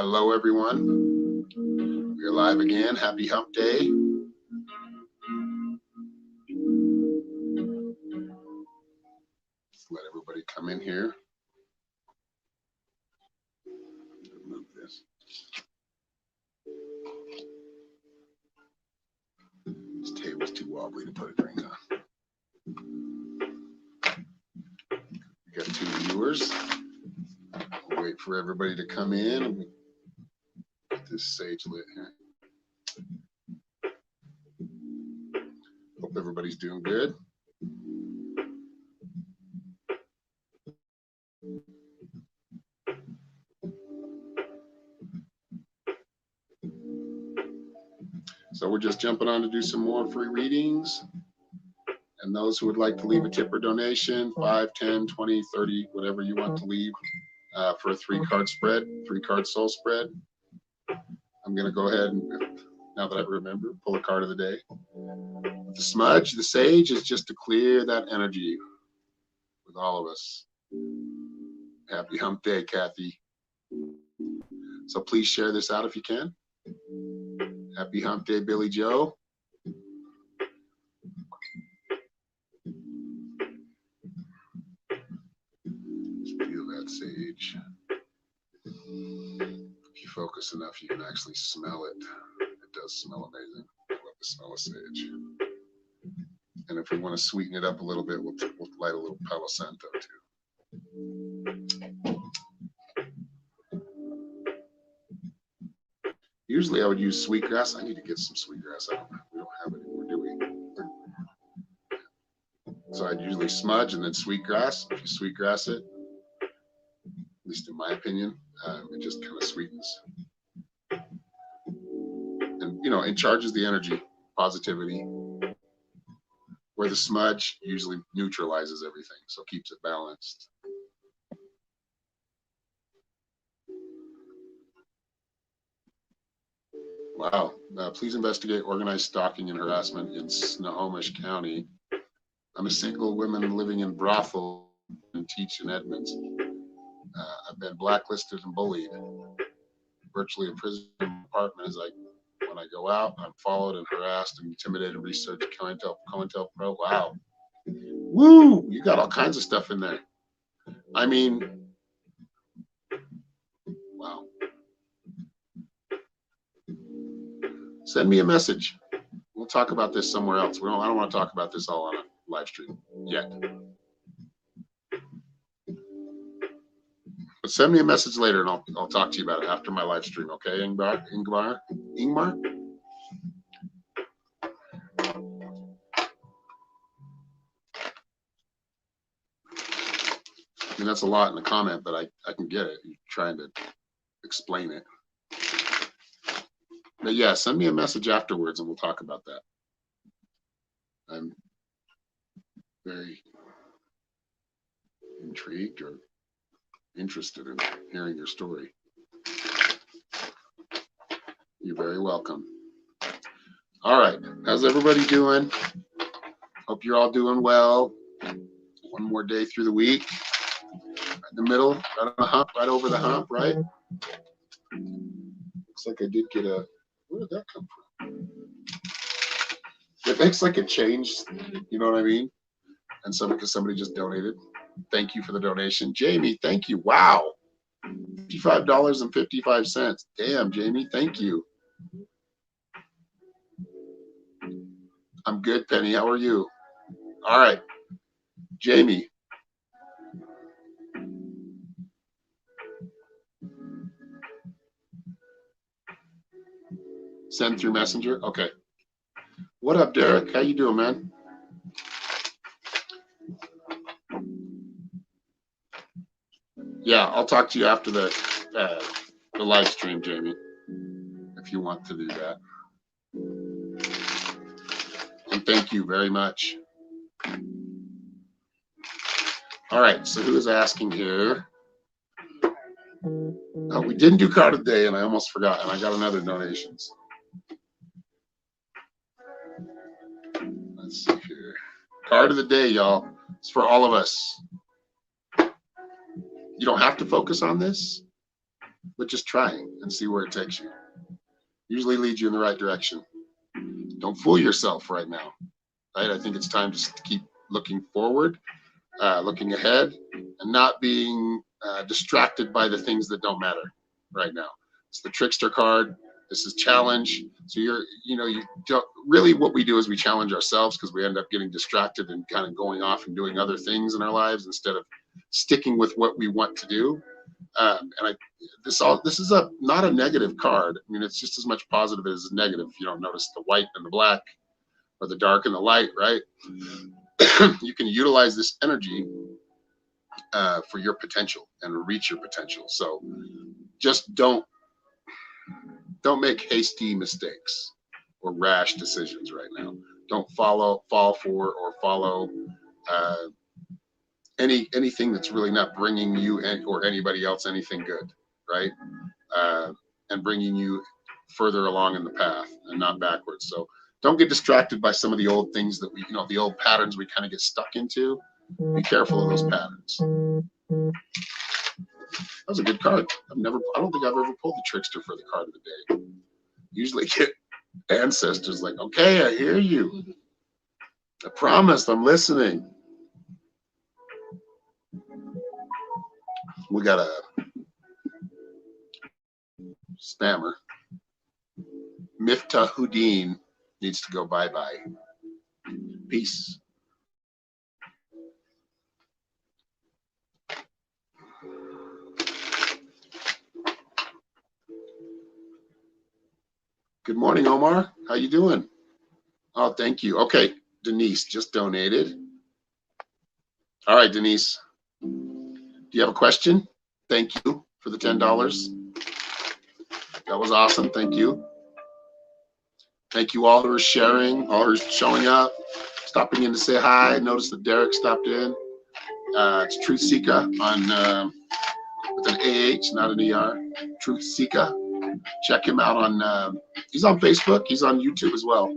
Hello, everyone. We're live again. Happy Hump Day. Let's let everybody come in here. Move this. This table's too wobbly to put a drink on. We got 2 viewers. We'll wait for everybody to come in and get this sage lit here. Hope everybody's doing good. So we're just jumping on to do some more free readings. And those who would like to leave a tip or donation, 5, 10, 20, 30, whatever you want to leave for a 3-card spread, 3-card soul spread. I'm going to go ahead and, now that I remember, pull a card of the day. The smudge, the sage, is just to clear that energy with all of us. Happy Hump Day, Kathy. So please share this out if you can. Happy Hump Day, Billy Joe. Just feel that sage. If you focus enough, you can actually smell it. It does smell amazing. I love the smell of sage. And if we want to sweeten it up a little bit, we'll light a little Palo Santo too. Usually I would use sweetgrass. I need to get some sweetgrass. We don't have it anymore, do we? So I'd usually smudge and then sweetgrass. If you sweetgrass it, at least in my opinion, it just kind of sweetens. And, you know, it charges the energy, positivity. Where the smudge usually neutralizes everything, so keeps it balanced. Wow. Please investigate organized stalking and harassment in Snohomish County. I'm a single woman living in brothel and teach in Edmonds. I've been blacklisted and bullied. Virtually a prison apartment is like when I go out, I'm followed and harassed and intimidated. Research COINTELPRO. Wow. Woo! You got all kinds of stuff in there. I mean, wow. Send me a message. We'll talk about this somewhere else. I don't want to talk about this all on a live stream yet. But send me a message later and I'll talk to you about it after my live stream, okay, Ingmar? I mean, that's a lot in a comment, but I can get it. You're trying to explain it. But yeah, send me a message afterwards and we'll talk about that. I'm very intrigued or interested in hearing your story. You're very welcome. All right, how's everybody doing? Hope you're all doing well. One more day through the week. Right in the middle, right on the hump, right over the hump, right? Looks like I did get a, where did that come from? It makes like a change, you know what I mean? And so because somebody just donated. Thank you for the donation. Jamie, thank you. Wow. $55.55. Damn, Jamie, thank you. I'm good, Penny. How are you? All right. Jamie. Send through Messenger? Okay. What up, Derek? How you doing, man? Yeah, I'll talk to you after the live stream, Jamie, if you want to do that. And thank you very much. All right, so who is asking here? Oh, we didn't do card of the day, and I almost forgot, and I got another donations. Let's see here. Card of the day, y'all. It's for all of us. You don't have to focus on this. but just trying and see where it takes you. Usually leads you in the right direction. Don't fool yourself right now, right? I think it's time to keep looking forward, looking ahead, and not being distracted by the things that don't matter right now. It's the trickster card. This is challenge. So you don't really, what we do is we challenge ourselves because we end up getting distracted and kind of going off and doing other things in our lives instead of sticking with what we want to do. This is not a negative card. I mean, it's just as much positive as negative. You don't notice the white and the black or the dark and the light, right? You can utilize this energy for your potential and reach your potential. So just don't make hasty mistakes or rash decisions right now. Don't fall for or follow anything that's really not bringing you or anybody else anything good, right? And bringing you further along in the path and not backwards. So don't get distracted by some of the old things that the old patterns we kind of get stuck into. Be careful of those patterns. That was a good card. I don't think I've ever pulled the trickster for the card of the day. Usually get ancestors like, okay, I hear you. I promised I'm listening. We got a spammer. Miftah Houdin needs to go bye-bye. Peace. Good morning, Omar. How you doing? Oh, thank you. Okay, Denise just donated. All right, Denise. Do you have a question? Thank you for the $10. That was awesome. Thank you. Thank you all who are sharing, all who are showing up, stopping in to say hi. Notice that Derek stopped in. It's Truth Seeker on with an AH, not an ER. Truth Seeker. Check him out on. He's on Facebook. He's on YouTube as well.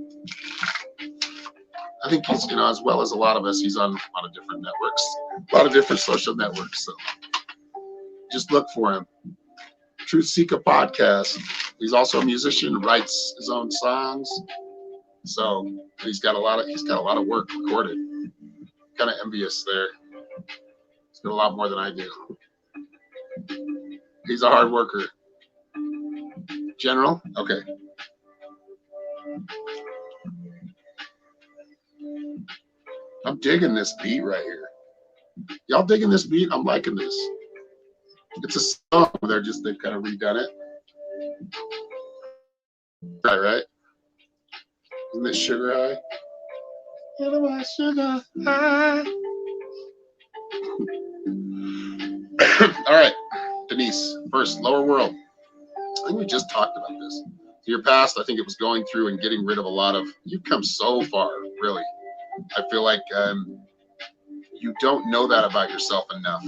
I think he's, as well as a lot of us, he's on a lot of different networks, a lot of different social networks. So just look for him. Truth Seeker podcast. He's also a musician, writes his own songs. So he's got a lot of work recorded. Kind of envious there. He's got a lot more than I do. He's a hard worker. General? Okay. I'm digging this beat right here. Y'all digging this beat? I'm liking this. It's a song where they've kind of redone it. Right? Isn't it Sugar High? Sugar High. All right, Denise, first, lower world. I think we just talked about this. Your past, I think it was going through and getting rid of a lot of, you've come so far, really. I feel like you don't know that about yourself enough.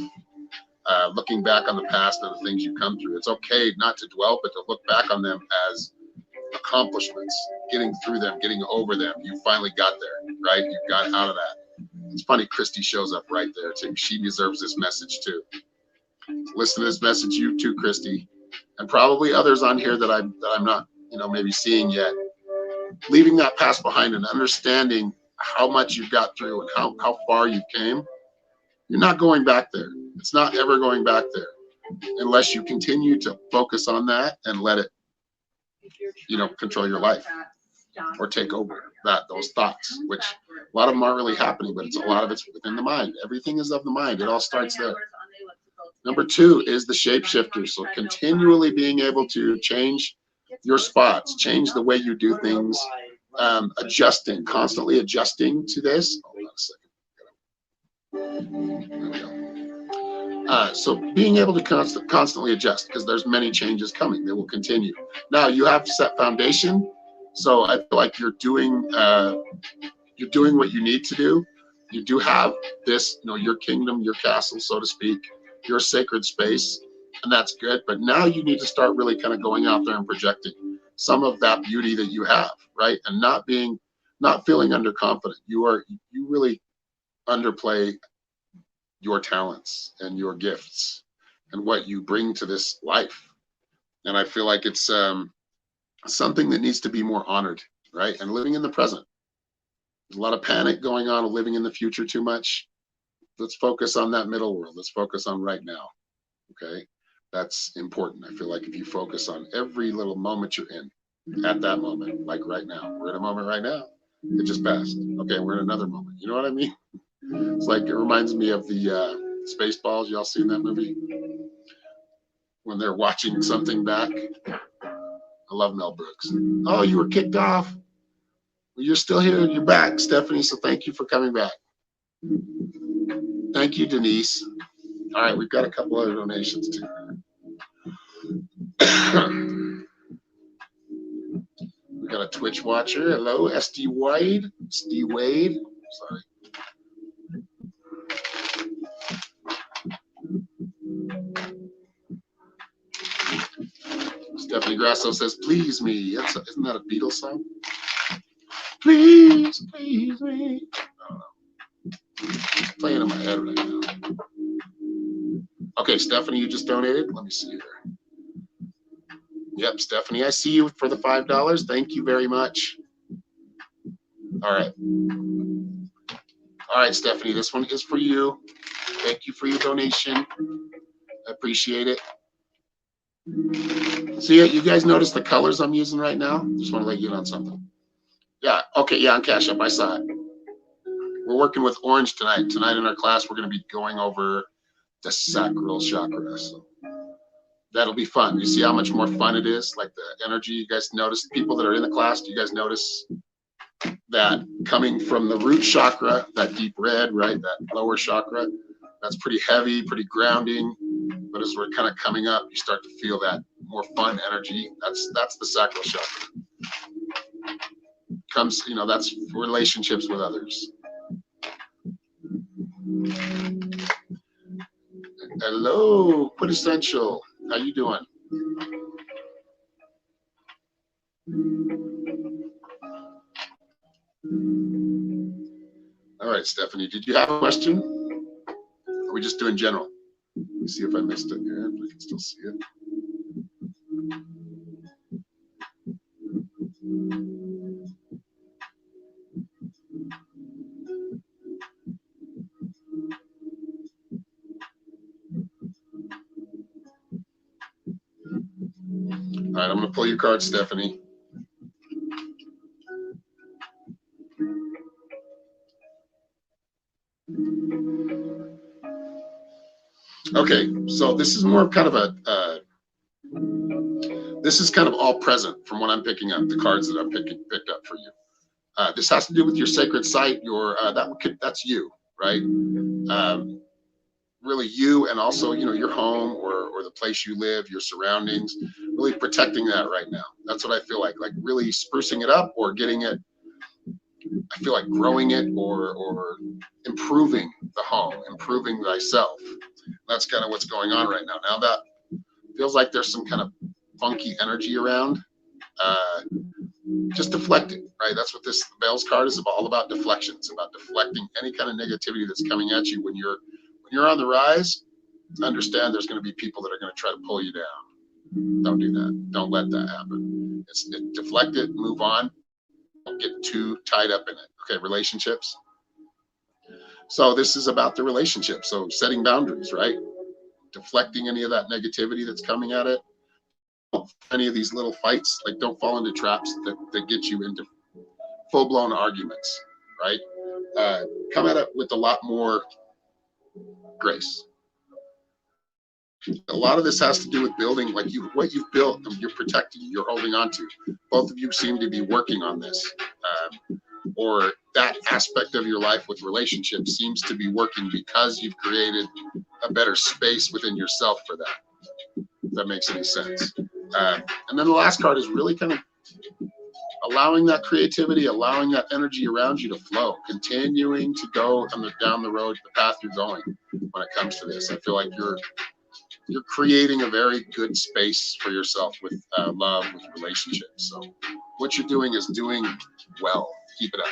Looking back on the past and the things you've come through, it's okay not to dwell, but to look back on them as accomplishments, getting through them, getting over them. You finally got there, right? You got out of that. It's funny, Christy shows up right there too. She deserves this message too. Listen to this message, you too, Christy, and probably others on here that I'm not, maybe seeing yet. Leaving that past behind and understanding how much you've got through and how far you came. You're not going back there. It's not ever going back there unless you continue to focus on that and let it, control your life or take over those thoughts, which a lot of them aren't really happening, but a lot of it's within the mind. Everything is of the mind. It all starts there. Number 2 is the shapeshifter. So continually being able to change your spots, change the way you do things, constantly adjusting to this. Hold on a second. There we go. So being able to constantly adjust, because there's many changes coming. They will continue. Now you have set foundation. So I feel like you're doing what you need to do. You do have this, your kingdom, your castle, so to speak, your sacred space, and that's good. But now you need to start really kind of going out there and projecting some of that beauty that you have, right? And not feeling underconfident. You really underplay your talents and your gifts and what you bring to this life. And I feel like it's something that needs to be more honored, right? And living in the present. There's a lot of panic going on of living in the future too much. Let's focus on that middle world. Let's focus on right now. Okay. That's important. I feel like if you focus on every little moment you're in at that moment, like right now, we're in a moment right now. It just passed. Okay, we're in another moment. You know what I mean? It's like it reminds me of the Spaceballs. Y'all seen that movie? When they're watching something back. I love Mel Brooks. Oh, you were kicked off. Well, you're still here. You're back, Stephanie. So thank you for coming back. Thank you, Denise. All right, we've got a couple other donations too. We got a Twitch watcher. Hello, SD Wade. SD Wade. Sorry. Stephanie Grasso says, "Please me." Isn't that a Beatles song? Please, please me. It's playing in my head right now. Okay, Stephanie, you just donated. Let me see here. Yep, Stephanie, I see you for the $5. Thank you very much. All right. All right, Stephanie, this one is for you. Thank you for your donation. I appreciate it. See, you guys notice the colors I'm using right now? Just want to let you in on something. Yeah, okay, yeah, on Cash App, I saw it. We're working with orange tonight. Tonight in our class, we're going to be going over the sacral chakra. So that'll be fun. You see how much more fun it is? Like the energy. You guys notice, people that are in the class, do you guys notice that coming from the root chakra, that deep red, right? That lower chakra, that's pretty heavy, pretty grounding. But as we're kind of coming up, you start to feel that more fun energy. That's the sacral chakra. Comes, that's relationships with others. Hello, Quintessential. How you doing? All right, Stephanie, did you have a question? Or are we just doing general? Let me see if I missed it here, if I can still see it. All right, I'm going to pull your card, Stephanie. Okay, so this is more kind of this is kind of all present from what I'm picking up, the cards that I'm picked up for you. This has to do with your sacred site, that's you, right? Really you, and also, your home or the place you live, your surroundings, really protecting that right now. That's what I feel like really sprucing it up or getting it, I feel like growing it or improving the home, improving thyself. That's kind of what's going on right now. Now that feels like there's some kind of funky energy around. Just deflect it, right? That's what this Bells card is all about. Deflection. It's about deflecting any kind of negativity that's coming at you when you're on the rise. Understand there's going to be people that are going to try to pull you down. Don't do that. Don't let that happen. Deflect it, move on. Don't get too tied up in it. Okay, relationships. So this is about the relationship. So setting boundaries, right? Deflecting any of that negativity that's coming at it. Any of these little fights, don't fall into traps that get you into full-blown arguments, right? Come at it with a lot more grace. A lot of this has to do with building, what you've built, you're protecting, you're holding on to. Both of you seem to be working on this, or that aspect of your life with relationships seems to be working because you've created a better space within yourself for that. If that makes any sense. And then the last card is really kind of allowing that creativity, allowing that energy around you to flow, continuing to go down the road, the path you're going when it comes to this. I feel like you're creating a very good space for yourself with love, with relationships. So what you're doing is doing well. Keep it up.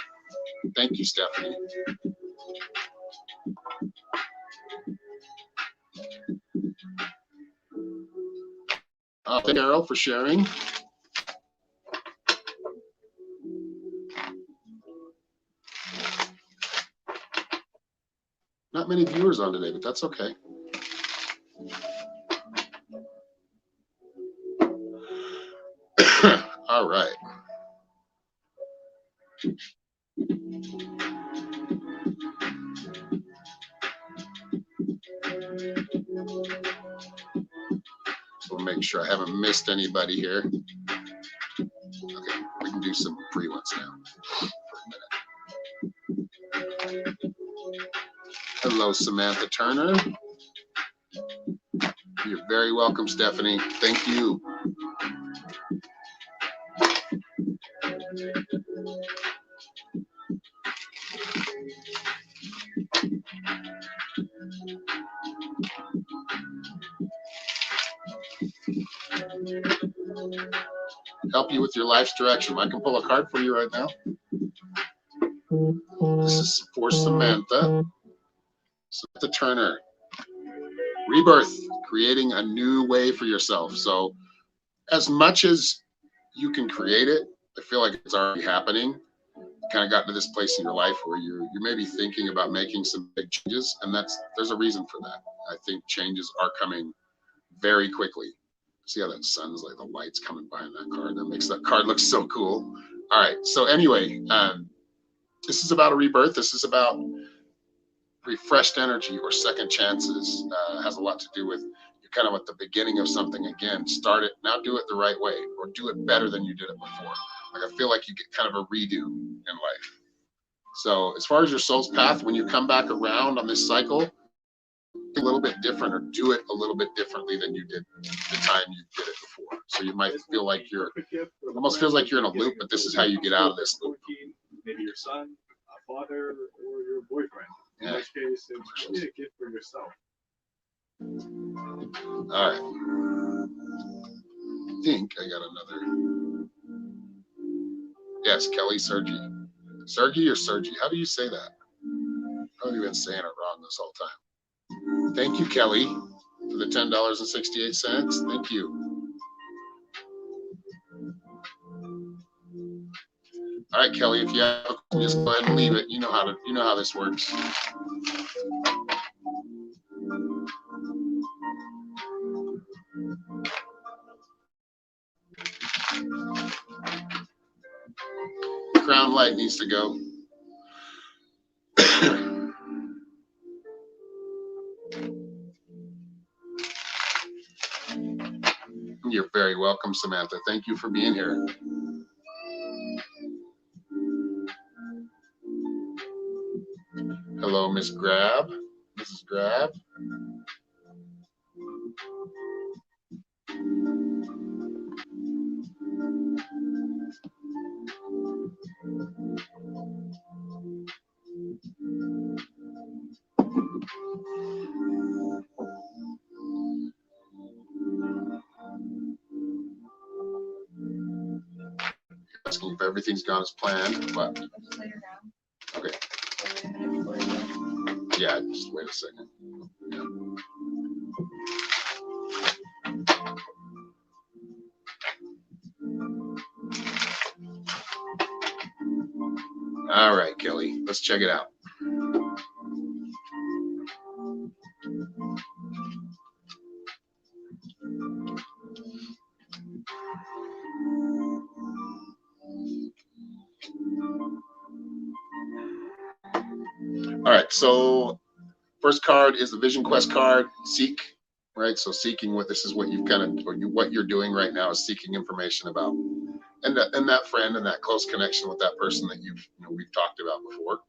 Thank you, Stephanie. Thank you, Carol, for sharing. Not many viewers on today, but that's okay. All right. So we'll make sure I haven't missed anybody here. Okay, we can do some free ones now for a minute. Hello, Samantha Turner. You're very welcome, Stephanie. Thank you. Help you with your life's direction. I can pull a card for you right now. This is for Samantha. Samantha Turner. Rebirth, creating a new way for yourself. So as much as you can create it, I feel like it's already happening. You kind of got to this place in your life where you're maybe thinking about making some big changes, and there's a reason for that. I think changes are coming very quickly. See how that sun's like the light's coming behind that card. That makes that card look so cool. All right. So anyway, this is about a rebirth. This is about refreshed energy or second chances. Has a lot to do with you're kind of at the beginning of something again. Start it now. Do it the right way, or do it better than you did it before. Like I feel like you get kind of a redo in life. So as far as your soul's path, when you come back around on this cycle, a little bit different, or do it a little bit differently than you did the time you did it before. So you might feel like almost feels like you're in a loop, but this is how you get out of this loop. Maybe your son, a father, or your boyfriend. In this case, it's really a gift for yourself. All right. I think I got another. Yes, Kelly Sergi. Sergi or Sergi? How do you say that? I've been saying it wrong this whole time. Thank you, Kelly, for the $10.68. Thank you. All right, Kelly, if you have a question, just go ahead and leave it. You know how this works. Crown light needs to go. You're very welcome, Samantha. Thank you for being here. Hello, Miss Grab. Mrs. Grab. Asking if everything's gone as planned, but okay. Yeah, just wait a second. Yeah. All right, Kelly, let's check it out. All right, so first card is the Vision Quest card, Seek, right? So seeking what this is what you've kind of, or what you're doing right now is seeking information about, and that friend and that close connection with that person that we've talked about before.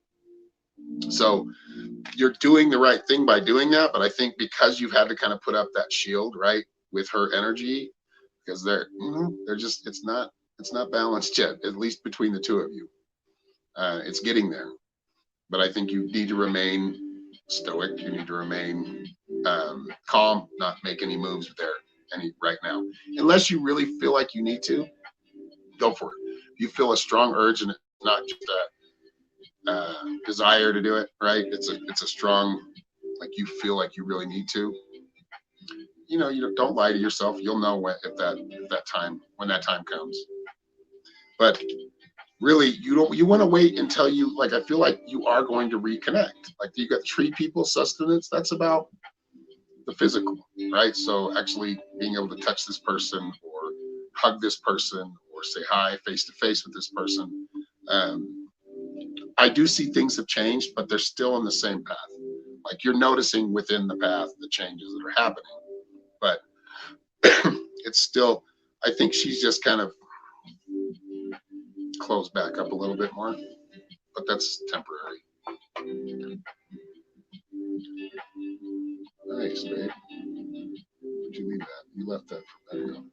So you're doing the right thing by doing that, but I think because you've had to kind of put up that shield, right, with her energy, because they're just, it's not balanced yet, at least between the two of you. It's getting there, but I think you need to remain stoic. You need to remain calm, not make any moves there right now, unless you really feel like you need to. Go for it. If you feel a strong urge and it's not just a desire to do it, right? It's a strong, like you feel like you really need to. you don't lie to yourself. You'll know when that time comes. But really, you want to wait until I feel like you are going to reconnect. Like you got tree people sustenance. That's about the physical, right? So actually being able to touch this person or hug this person or say hi face to face with this person. I do see things have changed, but they're still in the same path. Like you're noticing within the path the changes that are happening, but it's still, I think she's just kind of closed back up a little bit more, but that's temporary. Nice, babe. Where'd you leave that? You left that. There you go.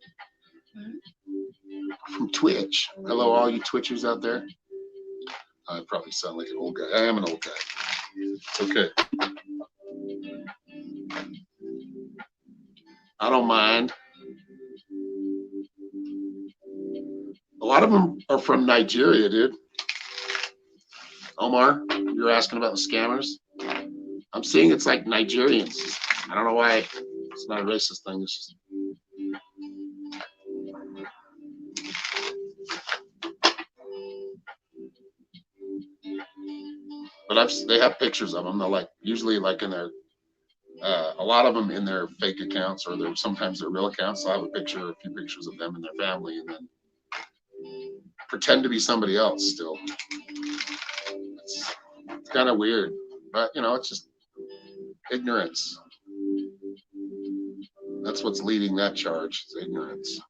From Twitch. Hello, all you Twitchers out there. I probably sound like an old guy. I am an old guy. It's okay. I don't mind. A lot of them are from Nigeria, dude. Omar, you're asking about the scammers? I'm seeing it's like Nigerians. I don't know why. It's not a racist thing. It's just. But they have pictures of them. They're like usually like in their a lot of them in their fake accounts or sometimes their real accounts. So I have a few pictures of them and their family, and then pretend to be somebody else still. It's kind of weird, but it's just ignorance. That's what's leading that charge. It's ignorance.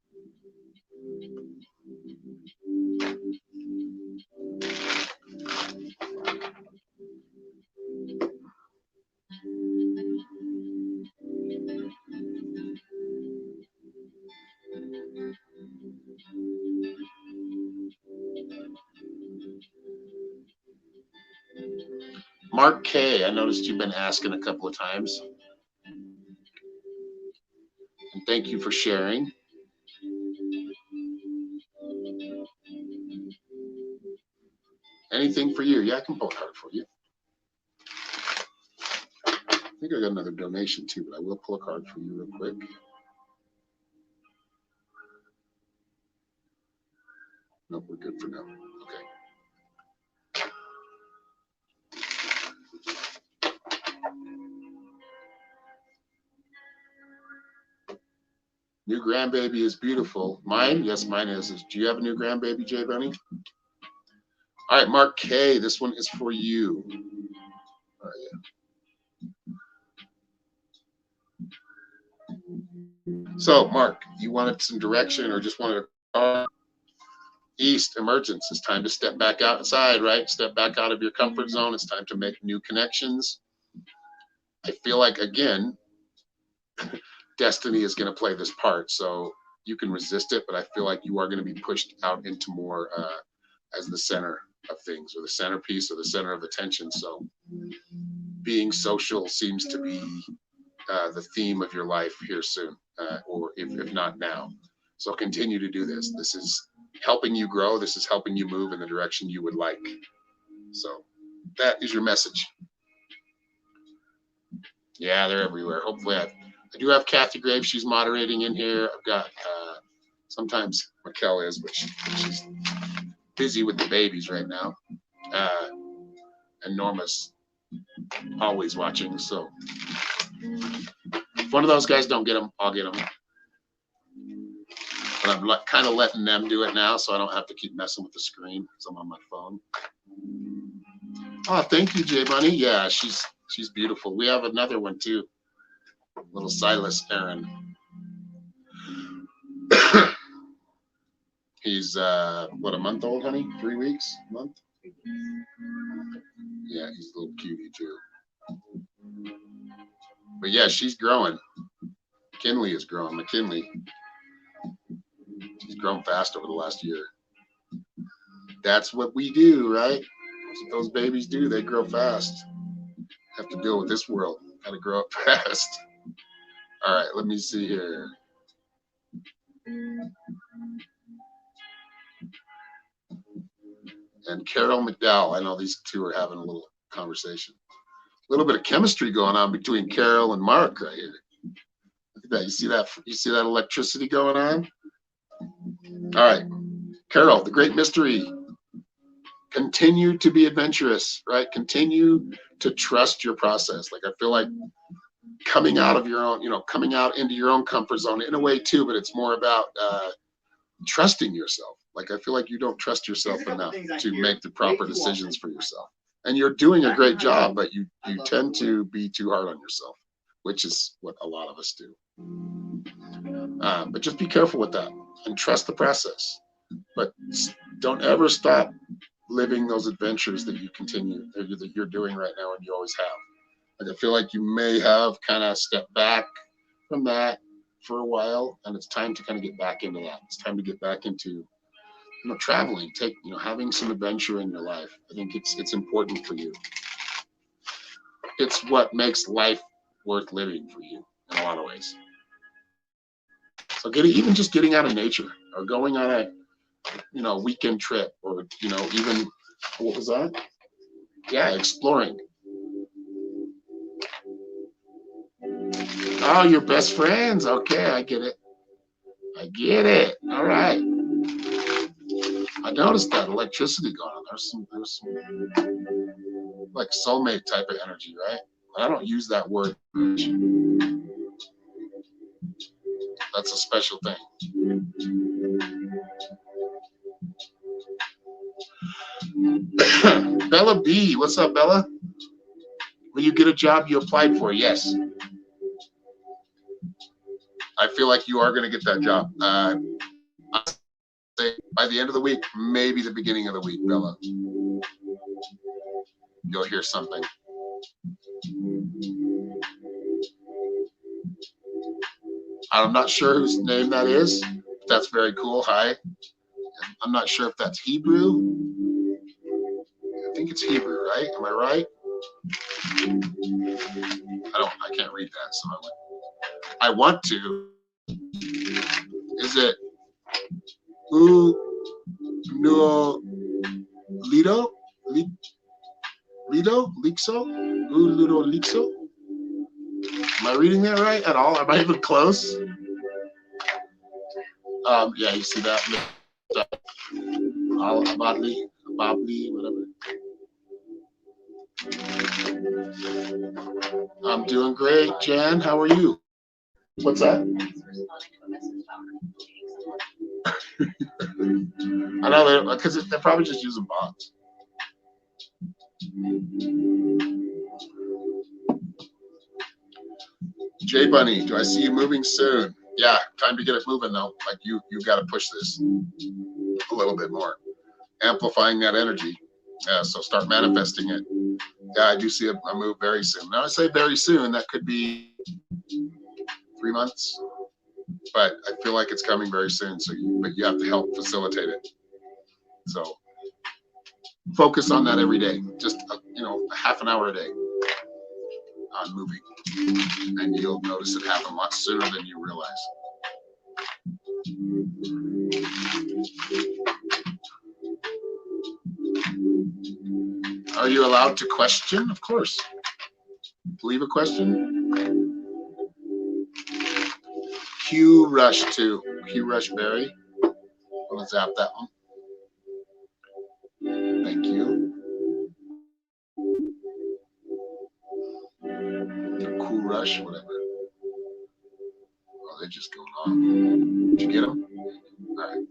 Mark K, I noticed you've been asking a couple of times. And thank you for sharing. Anything for you? Yeah, I can pull a card for you. I think I got another donation too, but I will pull a card for you real quick. Nope, we're good for now. Okay. New grandbaby is beautiful. Mine? Yes, mine is. Do you have a new grandbaby, Jay Bunny? All right, Mark K, this one is for you. All right. So, Mark, you wanted some direction or just wanted a card? East, emergence. It's time to step back outside, right? Step back out of your comfort zone. It's time to make new connections. I feel like, again, destiny is going to play this part. So you can resist it, but I feel like you are going to be pushed out into more as the center of things or the centerpiece or the center of attention. So being social seems to be the theme of your life here soon, or if not now. So continue to do this. This is helping you grow. This is helping you move in the direction you would like. So that is your message. Yeah, they're everywhere. Hopefully I do have Kathy Graves. She's moderating in here. I've got sometimes Raquel is, but she's busy with the babies right now. And Norma's always watching. So if one of those guys don't get them, I'll get them. But I'm kind of letting them do it now, so I don't have to keep messing with the screen because I'm on my phone. Oh, thank you, Jay Bunny. Yeah, she's beautiful. We have another one too. Little Silas Aaron. He's what, a month old, honey? 3 weeks? A month? Yeah, he's a little cutie too. But yeah, she's growing. McKinley is growing. McKinley. She's grown fast over the last year. That's what we do, right? That's what those babies do. They grow fast. Have to deal with this world. Got to grow up fast. All right, let me see here. And Carol McDowell. I know these two are having a little conversation. A little bit of chemistry going on between Carol and Mark right here. Look at that. You see that? You see that electricity going on? All right. Carol, the great mystery. Continue to be adventurous, right? Continue to trust your process. Like I feel like coming out of your own, coming out into your own comfort zone in a way too, but it's more about trusting yourself. Like I feel like you don't trust yourself enough to make the proper decisions for yourself. And you're doing a great job, but you tend to be too hard on yourself, which is what a lot of us do. But just be careful with that and trust the process. But don't ever stop living those adventures that you're doing right now and you always have. Like I feel like you may have kind of stepped back from that for a while, and it's time to kind of get back into that. It's time to get back into traveling, having some adventure in your life. I think it's important for you. It's what makes life worth living for you in a lot of ways. So even just getting out of nature or going on a weekend trip, or even what was that? Yeah, exploring. Oh, your best friends. Okay, I get it. All right. I noticed that electricity going on. There's some like soulmate type of energy, right? I don't use that word much. That's a special thing. Bella B, what's up, Bella? Will you get a job you applied for? Yes. I feel like you are going to get that job. I'd say by the end of the week, maybe the beginning of the week, Bella. You'll hear something. I'm not sure whose name that is. That's very cool. Hi. I'm not sure if that's Hebrew. I think it's Hebrew, right? Am I right? I can't read that, so I want to. Is it no Lido? Lido? Lixo? Ludo Lixo? Am I reading that right at all? Am I even close? Yeah, you see that? Abadli, whatever. I'm doing great, Jan. How are you? What's that? I know because they're probably just using bots. Jay Bunny, do I see you moving soon? Yeah, time to get it moving though. Like you got to push this a little bit more, amplifying that energy. Yeah, so start manifesting it. Yeah, I do see a move very soon. Now I say very soon, that could be 3 months, but I feel like it's coming very soon. But you have to help facilitate it. So focus on that every day. Just a half an hour a day on moving, and you'll notice it happen a lot sooner than you realize. Are you allowed to question? Of course. Leave a question. Q Rush 2. Q Rush Berry. Let's zap that one. Thank you. Cool Rush, whatever. Oh, they're just going on. Did you get them? All right.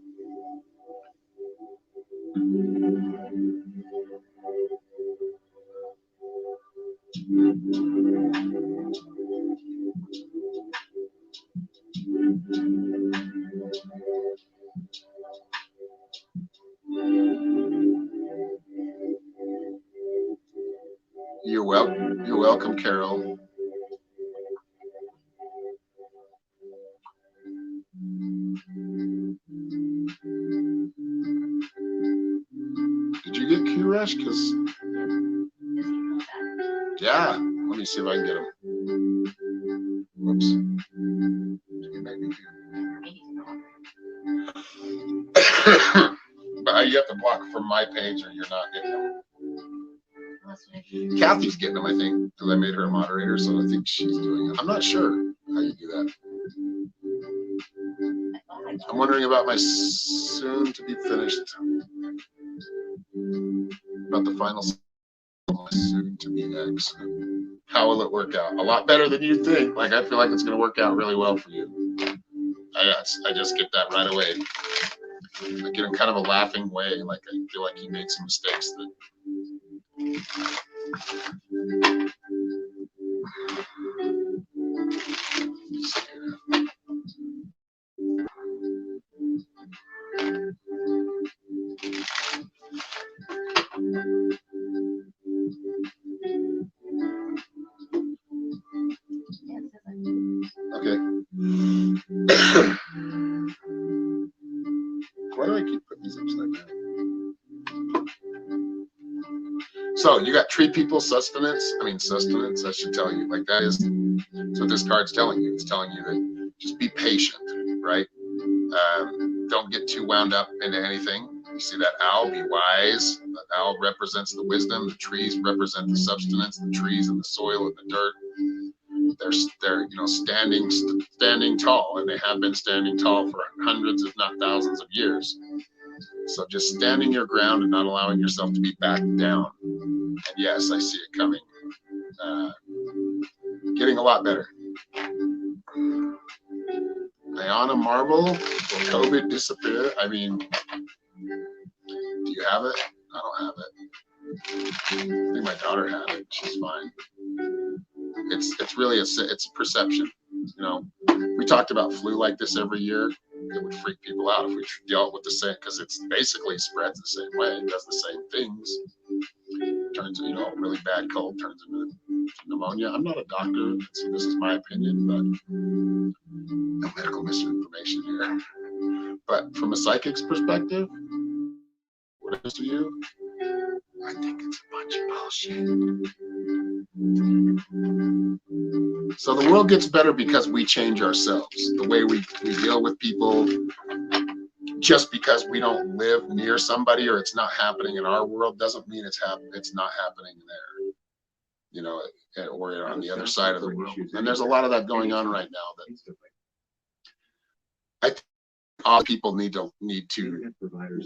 You're welcome. You're welcome, Carol. Did you get Q Rush? Because yeah, let me see if I can get him. Whoops. But you have to block from my page or you're not getting them. Kathy's getting them, I think, because I made her a moderator, so I think she's doing it. I'm not sure how you do that. I'm wondering about my soon to be finished, about the final my soon to be ex. How will it work out? A lot better than you think. Like, I feel like it's going to work out really well for you. I just get that right away. I get in kind of a laughing way, like I feel like he made some mistakes that. Okay. Why do I keep putting these upside down? So you got treat people, sustenance, I should tell you. Like, that is what this card's telling you. It's telling you that just be patient, right? Don't get too wound up into anything. You see that owl, be wise. The owl represents the wisdom. The trees represent the substance. The trees and the soil and the dirt. They're standing tall, and they have been standing tall for hundreds, if not thousands of years. So just standing your ground and not allowing yourself to be backed down. And yes, I see it coming. Getting a lot better. Ayana Marble, will COVID disappear? I mean, do you have it? I don't have it. I think my daughter had it. She's fine. It's really it's a perception. You know, we talked about flu like this every year. It would freak people out if we dealt with the same, because it's basically spreads the same way. It does the same things. Turns, really bad cold turns into pneumonia. I'm not a doctor, so this is my opinion, but no medical misinformation here. But from a psychic's perspective, what it is to you, I think it's a bunch of bullshit. So the world gets better because we change ourselves. The way we deal with people, just because we don't live near somebody or it's not happening in our world doesn't mean it's not happening there. Or on the other side of the world. And there's a lot of that going on right now that I think all people need to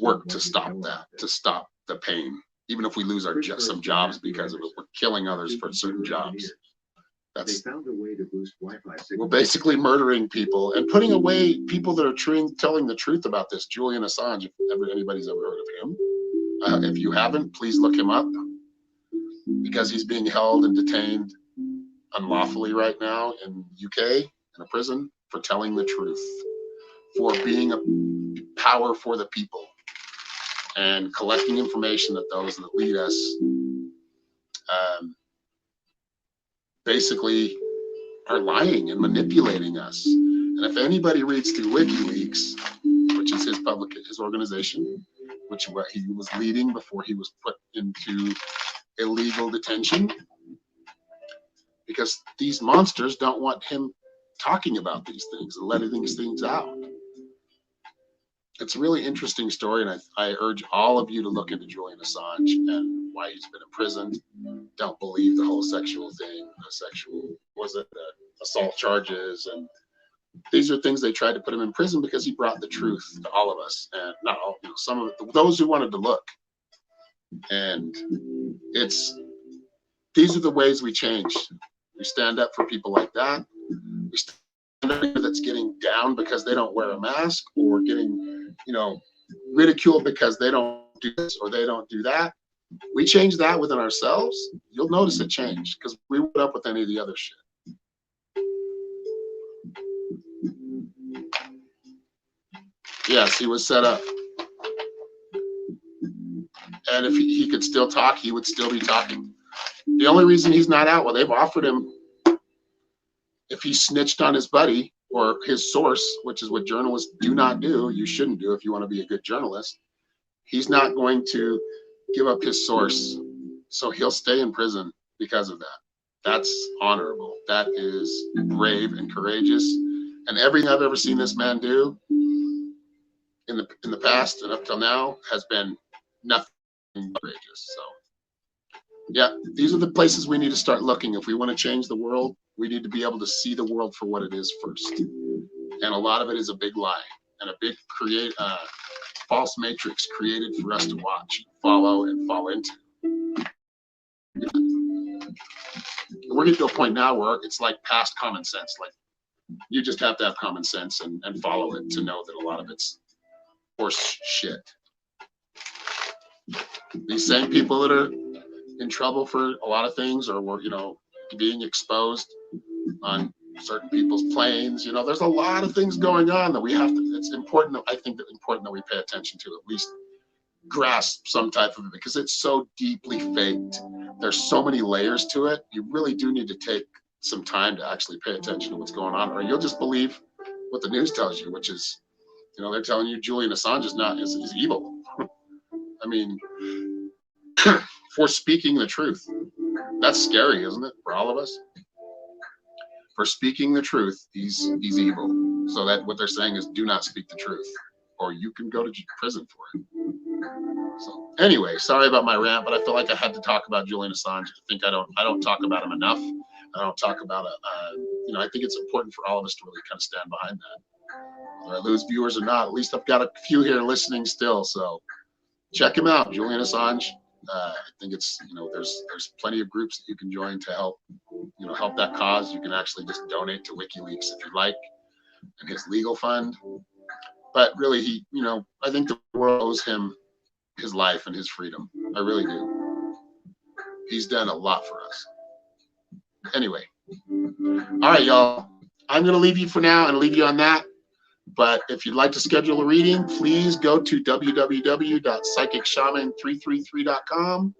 work to stop that, to stop the pain. Even if we lose some jobs because of it, we're killing others for certain jobs. We're basically murdering people and putting away people that are telling the truth about this. Julian Assange, if anybody's ever heard of him. If you haven't, please look him up, because he's being held and detained unlawfully right now in UK in a prison for telling the truth, for being a power for the people and collecting information that those that lead us basically are lying and manipulating us. And if anybody reads through WikiLeaks, which is his organization, which he was leading before he was put into illegal detention, because these monsters don't want him talking about these things and letting these things out. It's a really interesting story, and I urge all of you to look into Julian Assange and why he's been imprisoned. Don't believe the whole sexual thing, assault charges, and these are things they tried to put him in prison because he brought the truth to all of us, and not all, some of those who wanted to look. And these are the ways we change. We stand up for people like that. We stand up that's getting down because they don't wear a mask, or getting, ridiculed because they don't do this or they don't do that. We change that within ourselves, you'll notice it change, because we went up with any of the other shit. Yes, he was set up. And if he could still talk, he would still be talking. The only reason he's not out, well, they've offered him, if he snitched on his buddy or his source, which is what journalists do not do, you shouldn't do if you want to be a good journalist, he's not going to give up his source. So he'll stay in prison because of that. That's honorable. That is brave and courageous. And everything I've ever seen this man do in the past and up till now has been nothing courageous. So yeah, these are the places we need to start looking. If we want to change the world, we need to be able to see the world for what it is first. And a lot of it is a big lie and a big false matrix created for us to watch, follow, and fall into. We're getting to a point now where it's like past common sense. Like, you just have to have common sense and follow it to know that a lot of it's horse shit. These same people that are in trouble for a lot of things, or were, being exposed on certain people's planes, there's a lot of things going on that we have to, it's important that, I think that important that we pay attention to, at least grasp some type of it, because it's so deeply faked. There's so many layers to it. You really do need to take some time to actually pay attention to what's going on, or you'll just believe what the news tells you, which is, they're telling you Julian Assange is evil. I mean, for speaking the truth. That's scary, isn't it, for all of us? For speaking the truth, he's evil. So that what they're saying is, do not speak the truth, or you can go to prison for it. So anyway, sorry about my rant, but I feel like I had to talk about Julian Assange. I think I don't talk about him enough. I don't talk about it. I think it's important for all of us to really kind of stand behind that. Whether I lose viewers or not, at least I've got a few here listening still. So check him out, Julian Assange. I think it's, there's plenty of groups that you can join to help that cause. You can actually just donate to WikiLeaks if you like, and his legal fund. But really, I think the world owes him his life and his freedom. I really do. He's done a lot for us. Anyway, all right, y'all. I'm going to leave you for now and leave you on that. But if you'd like to schedule a reading, please go to www.psychicshaman333.com,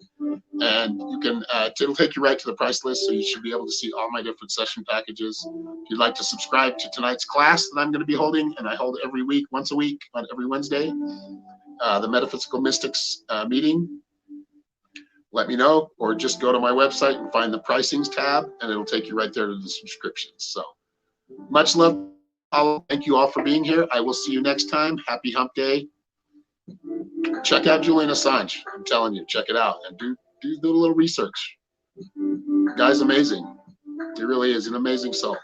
and you can it'll take you right to the price list, so you should be able to see all my different session packages. If you'd like to subscribe to tonight's class that I'm going to be holding, and I hold every week, once a week, on every Wednesday, the Metaphysical Mystics meeting, let me know, or just go to my website and find the pricings tab, and it'll take you right there to the subscriptions. So much love. Thank you all for being here. I will see you next time. Happy Hump Day. Check out Julian Assange. I'm telling you, check it out, and do a little research. The guy's amazing. He really is an amazing soul.